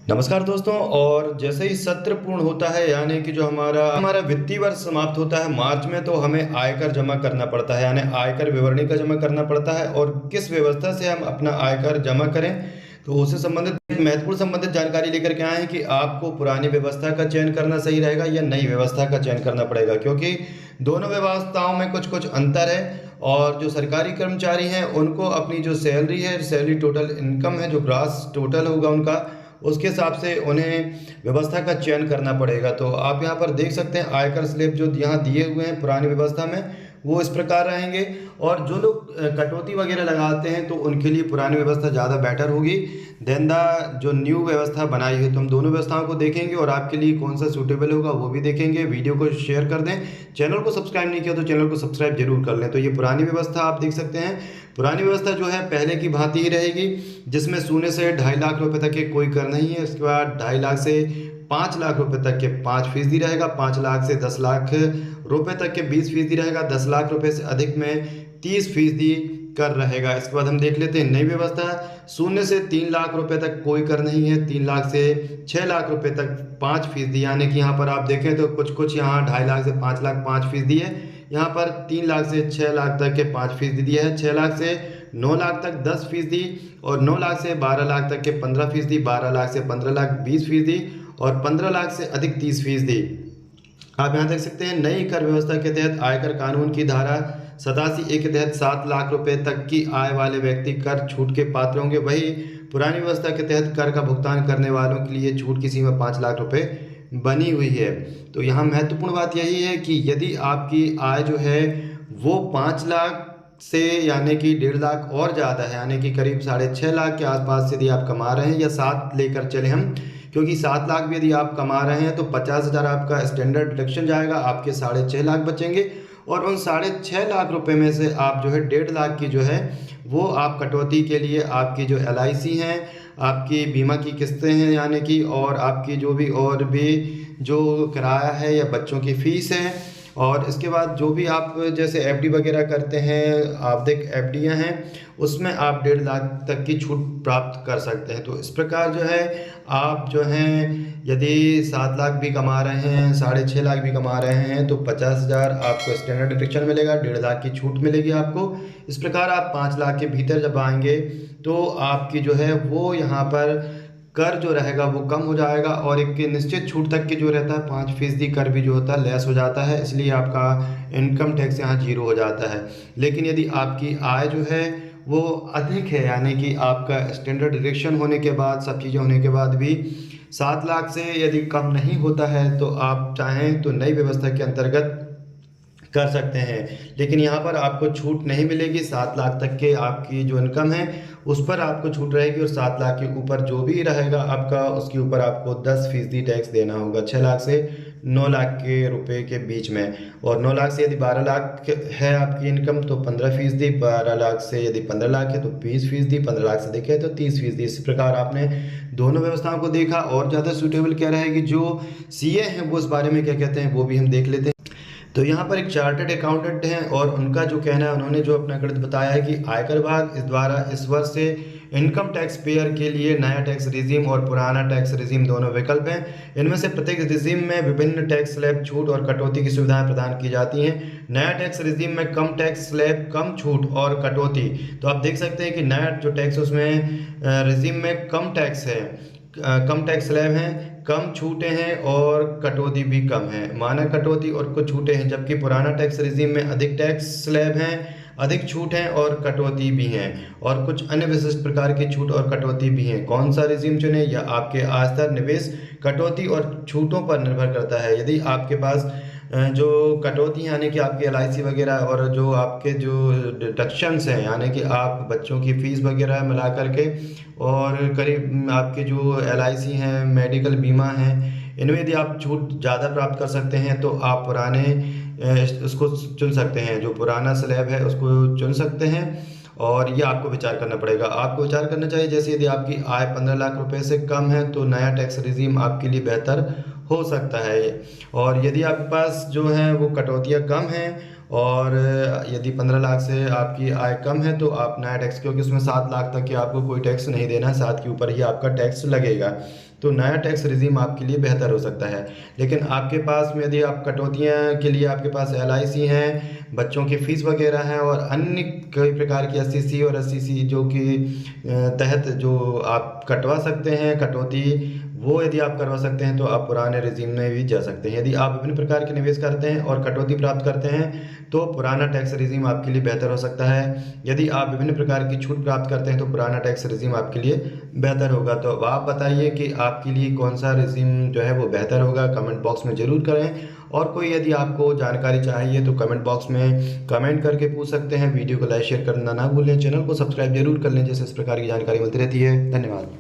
नमस्कार दोस्तों। और जैसे ही सत्र पूर्ण होता है यानी कि जो हमारा हमारा वित्तीय वर्ष समाप्त होता है मार्च में, तो हमें आयकर जमा करना पड़ता है, यानी आयकर विवरणी का जमा करना पड़ता है। और किस व्यवस्था से हम अपना आयकर जमा करें, तो उससे संबंधित एक महत्वपूर्ण संबंधित जानकारी लेकर के आए हैं कि आपको पुरानी व्यवस्था का चयन करना सही रहेगा या नई व्यवस्था का चयन करना पड़ेगा, क्योंकि दोनों व्यवस्थाओं में कुछ कुछ अंतर है। और जो सरकारी कर्मचारी हैं उनको अपनी जो सैलरी है, सैलरी टोटल इनकम है, जो ग्रास टोटल होगा उनका, उसके हिसाब से उन्हें व्यवस्था का चयन करना पड़ेगा। तो आप यहाँ पर देख सकते हैं आयकर स्लिप जो यहाँ दिए हुए हैं पुरानी व्यवस्था में, वो इस प्रकार रहेंगे। और जो लोग कटौती वगैरह लगाते हैं तो उनके लिए पुरानी व्यवस्था ज़्यादा बेटर होगी देन द जो न्यू व्यवस्था बनाई है। तो हम दोनों व्यवस्थाओं को देखेंगे और आपके लिए कौन सा सूटेबल होगा वो भी देखेंगे। वीडियो को शेयर कर दें, चैनल को सब्सक्राइब नहीं किया तो चैनल को सब्सक्राइब जरूर कर लें। तो ये पुरानी व्यवस्था आप देख सकते हैं। पुरानी व्यवस्था जो है पहले की भांति ही रहेगी, जिसमें शून्य से 2.5 लाख रुपए तक के कोई कर नहीं है। उसके बाद 2.5 लाख से 5 लाख रुपए तक के 5% रहेगा, 5 लाख से 10 लाख रुपए तक के 20% रहेगा, 10 लाख रुपए से अधिक में 30% कर रहेगा। इसके बाद हम देख लेते हैं नई व्यवस्था। शून्य से 3 लाख रुपए तक कोई कर नहीं है, 3 लाख से 6 लाख रुपए तक 5%, यानी कि यहाँ पर आप देखें तो कुछ कुछ यहाँ 2.5 लाख से 5 लाख 5% है, यहाँ पर 3 लाख से 6 लाख तक के 5% दिया है, 6 लाख से 9 लाख तक 10%, और 9 लाख से 12 लाख तक के 15%, 12 लाख से 15 लाख 20%, और 15 लाख से अधिक 30%। आप यहाँ देख सकते हैं नई कर व्यवस्था के तहत आयकर कानून की धारा 87A के तहत 7 लाख रुपए तक की आय वाले व्यक्ति कर छूट के पात्र होंगे। वही पुरानी व्यवस्था के तहत कर का भुगतान करने वालों के लिए छूट की सीमा 5 लाख रुपए बनी हुई है। तो यहाँ महत्वपूर्ण बात यही है कि यदि आपकी आय जो है वो 5 लाख से यानी कि 1.5 लाख और ज़्यादा है, यानी कि करीब 6.5 लाख के आसपास यदि आप कमा रहे हैं, या 7 लेकर चले हम, क्योंकि 7 लाख भी यदि आप कमा रहे हैं तो 50,000 आपका स्टैंडर्ड डिडक्शन जाएगा, आपके 6.5 लाख बचेंगे। और उन 6.5 लाख रुपए में से आप जो है 1.5 लाख की जो है वो आप कटौती के लिए आपकी जो LIC हैं, आपकी बीमा की किस्तें हैं, यानी कि और आपकी जो भी और भी जो किराया है या बच्चों की फ़ीस है, और इसके बाद जो भी आप जैसे FD वगैरह करते हैं, आवधिक FDयाँ हैं, उसमें आप 1.5 लाख तक की छूट प्राप्त कर सकते हैं। तो इस प्रकार जो है आप जो हैं यदि 7 लाख भी कमा रहे हैं, 6.5 लाख भी कमा रहे हैं, तो 50,000 आपको स्टैंडर्ड डिडक्शन मिलेगा, 1.5 लाख की छूट मिलेगी आपको। इस प्रकार आप 5 लाख के भीतर जब आएंगे तो आपकी जो है वो यहाँ पर कर जो रहेगा वो कम हो जाएगा, और एक निश्चित छूट तक के जो रहता है 5% कर भी जो होता है लेस हो जाता है, इसलिए आपका इनकम टैक्स यहाँ 0 हो जाता है। लेकिन यदि आपकी आय जो है वो अधिक है, यानी कि आपका स्टैंडर्ड डिडक्शन होने के बाद, सब चीज़ें होने के बाद भी 7 लाख से यदि कम नहीं होता है, तो आप चाहें तो नई व्यवस्था के अंतर्गत कर सकते हैं। लेकिन यहाँ पर आपको छूट नहीं मिलेगी। 7 लाख तक के आपकी जो इनकम है उस पर आपको छूट रहेगी, और 7 लाख के ऊपर जो भी रहेगा आपका, उसके ऊपर आपको 10% टैक्स देना होगा। 6 लाख से 9 लाख के रुपए के बीच में, और 9 लाख से यदि 12 लाख है आपकी इनकम तो 15%, 12 लाख से यदि 15 लाख है तो 20%, 15 लाख से देखें तो 30%। इस प्रकार आपने दोनों व्यवस्थाओं को देखा। और ज़्यादा सूटेबल क्या रहेगी, जो CA हैं वो इस बारे में क्या कहते हैं वो भी हम देख लेते हैं। तो यहाँ पर एक चार्टर्ड अकाउंटेंट हैं, और उनका जो कहना है, उन्होंने जो अपना गणित बताया है कि आयकर विभाग इस द्वारा इस वर्ष से इनकम टैक्स पेयर के लिए नया टैक्स रिजीम और पुराना टैक्स रिजीम दोनों विकल्प हैं। इनमें से प्रत्येक रिजीम में विभिन्न टैक्स स्लैब, छूट और कटौती की सुविधाएं प्रदान की जाती हैं। नया टैक्स रिजीम में कम टैक्स स्लैब, कम छूट और कटौती। तो आप देख सकते हैं कि नया जो टैक्स उसमें रिजीम में कम टैक्स है, कम टैक्स स्लैब हैं, कम छूटें हैं, और कटौती भी कम है, मानक कटौती और कुछ छूटें हैं। जबकि पुराना टैक्स रिजीम में अधिक टैक्स स्लैब हैं, अधिक छूट हैं और कटौती भी हैं, और कुछ अन्य विशिष्ट प्रकार की छूट और कटौती भी हैं। कौन सा रिजीम चुने यह आपके आय स्तर, निवेश, कटौती और छूटों पर निर्भर करता है। यदि आपके पास जो कटौती यानी कि आपकी LIC वगैरह, और जो आपके जो डिडक्शंस हैं यानी कि आप बच्चों की फ़ीस वगैरह मिला करके, और करीब आपके जो LIC हैं, मेडिकल बीमा हैं, इनमें यदि आप छूट ज़्यादा प्राप्त कर सकते हैं तो आप पुराने उसको चुन सकते हैं, जो पुराना स्लैब है उसको चुन सकते हैं। और ये आपको विचार करना पड़ेगा, आपको विचार करना चाहिए। जैसे यदि आपकी आय 15 लाख रुपए से कम है तो नया टैक्स रिजीम आपके लिए बेहतर हो सकता है। और यदि आपके पास जो है वो कटौतियाँ कम हैं और यदि 15 लाख से आपकी आय कम है तो आप नया टैक्स, क्योंकि उसमें 7 लाख तक की आपको कोई टैक्स नहीं देना है, 7 के ऊपर ही आपका टैक्स लगेगा। तो नया टैक्स रिजीम आपके लिए बेहतर हो सकता है। लेकिन आपके पास में यदि आप कटौतियाँ के लिए आपके पास LIC हैं, बच्चों की फ़ीस वगैरह हैं और अन्य कई प्रकार की 80C और 80C जो कि तहत जो आप कटवा सकते हैं कटौती, वो यदि आप करवा सकते हैं तो आप पुराने रिजीम में भी जा सकते हैं। यदि आप विभिन्न प्रकार के निवेश करते हैं और कटौती प्राप्त करते हैं तो पुराना टैक्स रिजीम आपके लिए बेहतर हो सकता है। यदि आप विभिन्न प्रकार की छूट प्राप्त करते हैं तो पुराना टैक्स रिजीम आपके लिए बेहतर होगा। तो अब आप बताइए कि आपके लिए कौन सा रिजीम जो है वो बेहतर होगा, कमेंट बॉक्स में ज़रूर करें। और कोई यदि आपको जानकारी चाहिए तो कमेंट बॉक्स में कमेंट करके पूछ सकते हैं। वीडियो को लाइक शेयर करना ना भूलें, चैनल को सब्सक्राइब जरूर कर लें, जिससे इस प्रकार की जानकारी मिलती रहती है। धन्यवाद।